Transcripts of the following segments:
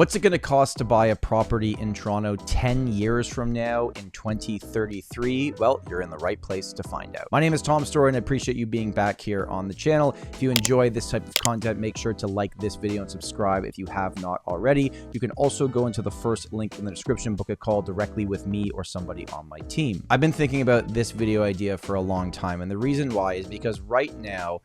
What's it going to cost to buy a property in Toronto 10 years from now in 2033? Well, you're in the right place to find out. My name is Tom Storey and I appreciate you being back here on the channel. If you enjoy this type of content, make sure to like this video and subscribe if you have not already. You can also go into the first link in the description, book a call directly with me or somebody on my team. I've been thinking about this video idea for a long time, and the reason why is because right now,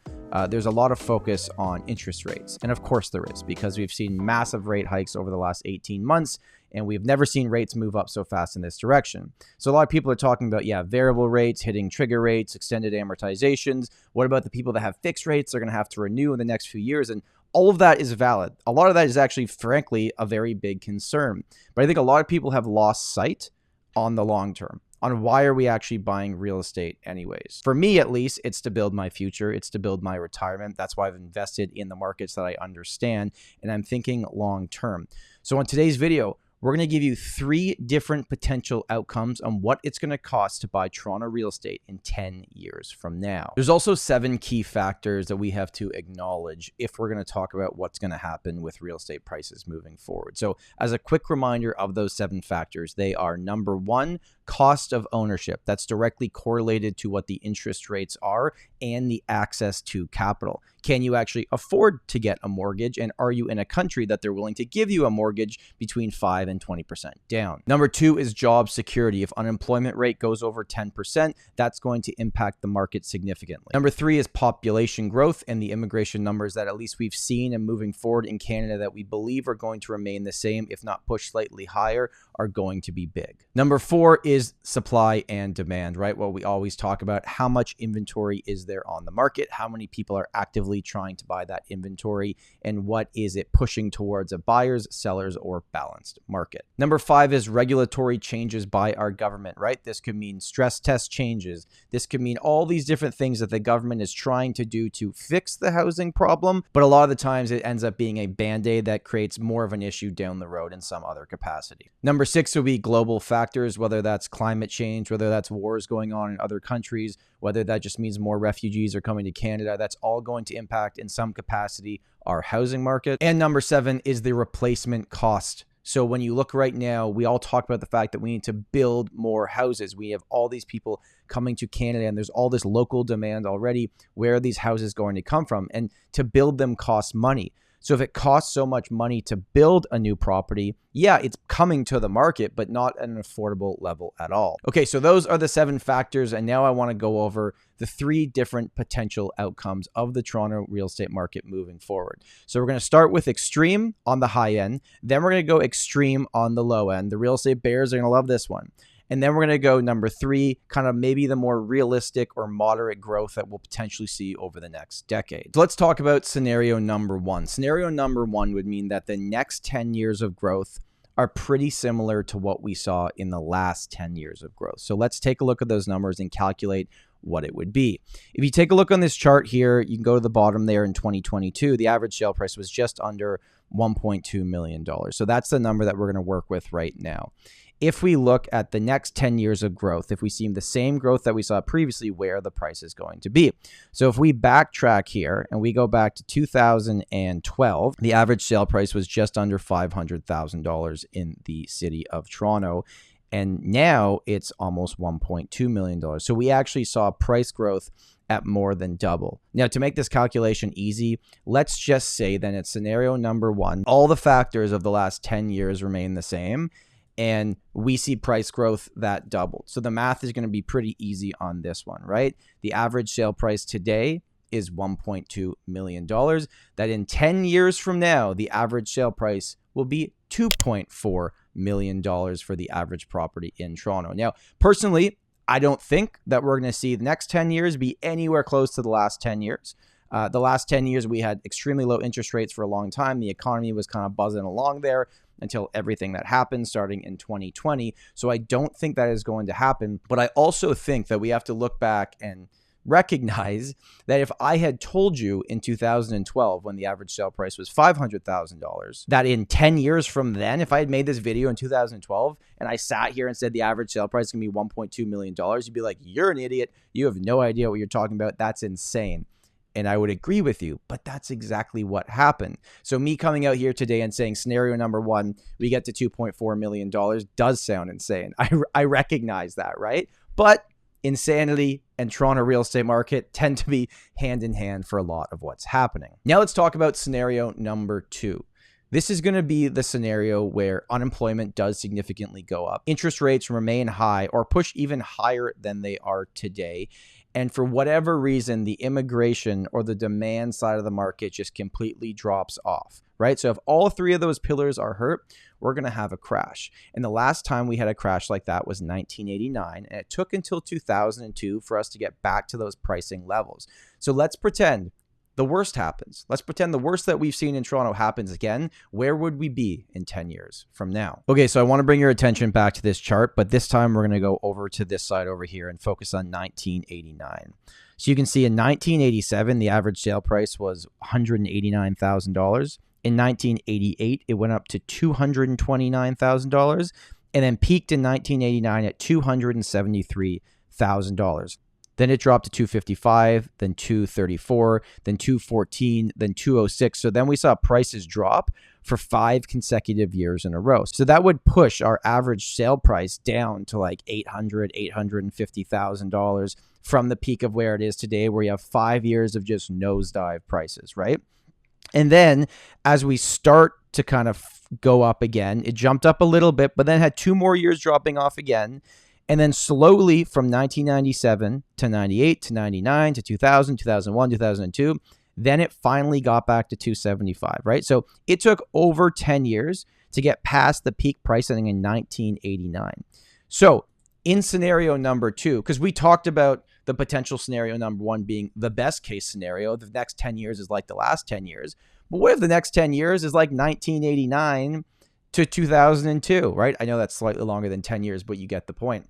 there's a lot of focus on interest rates. And of course there is, because we've seen massive rate hikes over the last 18 months, and we've never seen rates move up so fast in this direction. So a lot of people are talking about, variable rates, hitting trigger rates, extended amortizations. What about the people that have fixed rates? They're going to have to renew in the next few years. And all of that is valid. A lot of that is actually, frankly, a very big concern. But I think a lot of people have lost sight on the long term, on why are we actually buying real estate anyways. For me, at least, it's to build my future. It's to build my retirement. That's why I've invested in the markets that I understand, and I'm thinking long term. So in today's video, we're going to give you 3 different potential outcomes on what it's going to cost to buy Toronto real estate in 10 years from now. There's also 7 key factors that we have to acknowledge if we're going to talk about what's going to happen with real estate prices moving forward. So as a quick reminder of those 7 factors, they are: number 1, cost of ownership. That's directly correlated to what the interest rates are and the access to capital. Can you actually afford to get a mortgage? And are you in a country that they're willing to give you a mortgage between 5 and 20% down? Number 2 is job security. If unemployment rate goes over 10%, that's going to impact the market significantly. Number 3 is population growth and the immigration numbers that at least we've seen and moving forward in Canada that we believe are going to remain the same, if not push slightly higher, are going to be big. Number 4 is supply and demand, right? Well, we always talk about how much inventory is there on the market, how many people are actively trying to buy that inventory, and what is it pushing towards a buyer's, seller's, or balanced market. Number 5 is regulatory changes by our government, right? This could mean stress test changes. This could mean all these different things that the government is trying to do to fix the housing problem, but a lot of the times it ends up being a band-aid that creates more of an issue down the road in some other capacity. Number 6 will be global factors, whether that's climate change, whether that's wars going on in other countries, whether that just means more refugees are coming to Canada. That's all going to impact in some capacity our housing market. And number 7 is the replacement cost. So when you look right now, we all talk about the fact that we need to build more houses. We have all these people coming to Canada and there's all this local demand already. Where are these houses going to come from? And to build them costs money. So if it costs so much money to build a new property, it's coming to the market, but not at an affordable level at all. Okay, so those are the 7 factors. And now I want to go over the 3 different potential outcomes of the Toronto real estate market moving forward. So we're going to start with extreme on the high end. Then we're going to go extreme on the low end. The real estate bears are going to love this one. And then we're going to go number 3, kind of maybe the more realistic or moderate growth that we'll potentially see over the next decade. So let's talk about scenario number 1. Scenario number 1 would mean that the next 10 years of growth are pretty similar to what we saw in the last 10 years of growth. So let's take a look at those numbers and calculate what it would be. If you take a look on this chart here, you can go to the bottom there in 2022, the average sale price was just under $1.2 million. So that's the number that we're going to work with right now. If we look at the next 10 years of growth, if we see the same growth that we saw previously, where the price is going to be. So if we backtrack here and we go back to 2012, the average sale price was just under $500,000 in the city of Toronto. And now it's almost $1.2 million. So we actually saw price growth at more than double. Now, to make this calculation easy, let's just say then it's scenario number 1. All the factors of the last 10 years remain the same, and we see price growth that doubled. So the math is going to be pretty easy on this one, right? The average sale price today is $1.2 million. That in 10 years from now, the average sale price will be $2.4 million for the average property in Toronto. Now, personally, I don't think that we're going to see the next 10 years be anywhere close to the last 10 years. The last 10 years, we had extremely low interest rates for a long time. The economy was kind of buzzing along there until everything that happened starting in 2020. So I don't think that is going to happen. But I also think that we have to look back and recognize that if I had told you in 2012, when the average sale price was $500,000, that in 10 years from then, if I had made this video in 2012 and I sat here and said the average sale price is going to be $1.2 million, you'd be like, you're an idiot. You have no idea what you're talking about. That's insane. And I would agree with you, but that's exactly what happened. So me coming out here today and saying scenario number one, we get to $2.4 million does sound insane. I recognize that, right? But insanity and Toronto real estate market tend to be hand in hand for a lot of what's happening. Now let's talk about scenario number two. This is going to be the scenario where unemployment does significantly go up. Interest rates remain high or push even higher than they are today. And for whatever reason, the immigration or the demand side of the market just completely drops off, right? So if all three of those pillars are hurt, we're going to have a crash. And the last time we had a crash like that was 1989. And it took until 2002 for us to get back to those pricing levels. So let's pretend the worst happens. Let's pretend the worst that we've seen in Toronto happens again. Where would we be in 10 years from now? Okay, so I want to bring your attention back to this chart, but this time we're going to go over to this side over here and focus on 1989. So you can see in 1987, the average sale price was $189,000. In 1988, it went up to $229,000 and then peaked in 1989 at $273,000. Then it dropped to 255, then 234, then 214, then 206. So then we saw prices drop for 5 consecutive years in a row. So that would push our average sale price down to like $800,000, $850,000 from the peak of where it is today, where you have 5 years of just nosedive prices, right? And then as we start to kind of go up again, it jumped up a little bit, but then had 2 more years dropping off again. And then slowly from 1997 to 98 to 99 to 2000, 2001, 2002, then it finally got back to 275, right? So it took over 10 years to get past the peak pricing in 1989. So in scenario number two, because we talked about the potential scenario number one being the best case scenario, the next 10 years is like the last 10 years. But what if the next 10 years is like 1989 to 2002, right? I know that's slightly longer than 10 years, but you get the point.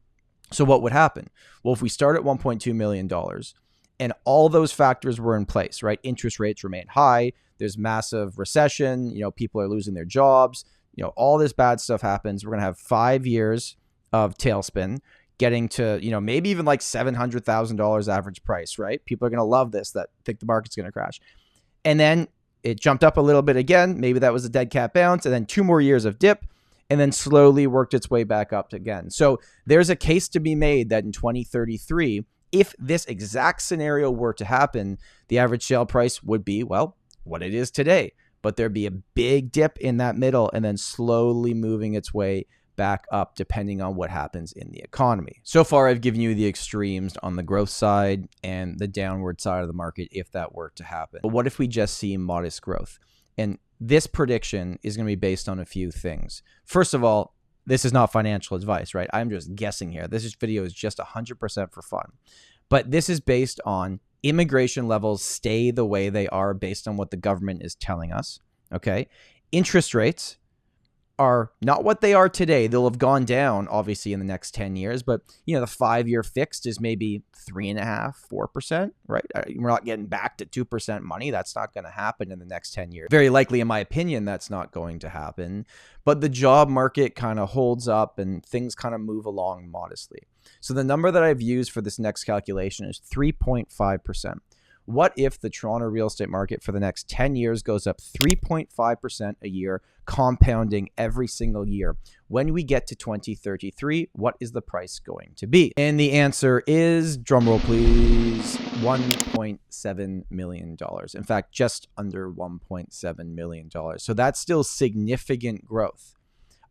So what would happen? Well, if we start at $1.2 million and all those factors were in place, right? Interest rates remain high. There's massive recession. People are losing their jobs. All this bad stuff happens. We're going to have 5 years of tailspin getting to, maybe even like $700,000 average price, right? People are going to love this, that think the market's going to crash. And then it jumped up a little bit again. Maybe that was a dead cat bounce. And then 2 more years of dip. And then slowly worked its way back up again. So there's a case to be made that in 2033, if this exact scenario were to happen, the average sale price would be, well, what it is today. But there'd be a big dip in that middle and then slowly moving its way back up depending on what happens in the economy. So far, I've given you the extremes on the growth side and the downward side of the market if that were to happen. But what if we just see modest growth? And this prediction is going to be based on a few things. First of all, this is not financial advice, right? I'm just guessing here. This video is just 100% for fun. But this is based on immigration levels stay the way they are based on what the government is telling us, okay? Interest rates are not what they are today. They'll have gone down, obviously, in the next 10 years. But, the 5-year fixed is maybe 3.5%, 4%, right? We're not getting back to 2% money. That's not going to happen in the next 10 years. Very likely, in my opinion, that's not going to happen. But the job market kind of holds up and things kind of move along modestly. So the number that I've used for this next calculation is 3.5%. What if the Toronto real estate market for the next 10 years goes up 3.5% a year, compounding every single year? When we get to 2033, what is the price going to be? And the answer is, drumroll please, $1.7 million. In fact, just under $1.7 million. So that's still significant growth.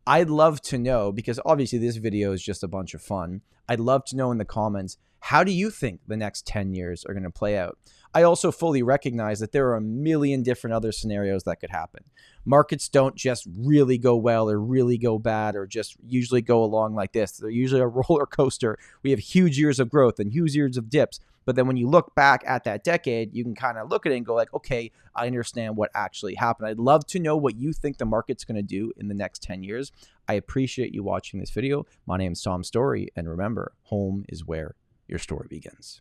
I'd love to know, because obviously this video is just a bunch of fun. I'd love to know in the comments, how do you think the next 10 years are going to play out? I also fully recognize that there are a million different other scenarios that could happen. Markets don't just really go well or really go bad or just usually go along like this. They're usually a roller coaster. We have huge years of growth and huge years of dips. But then when you look back at that decade, you can kind of look at it and go like, okay, I understand what actually happened. I'd love to know what you think the market's going to do in the next 10 years. I appreciate you watching this video. My name is Tom Storey. And remember, home is where your story begins.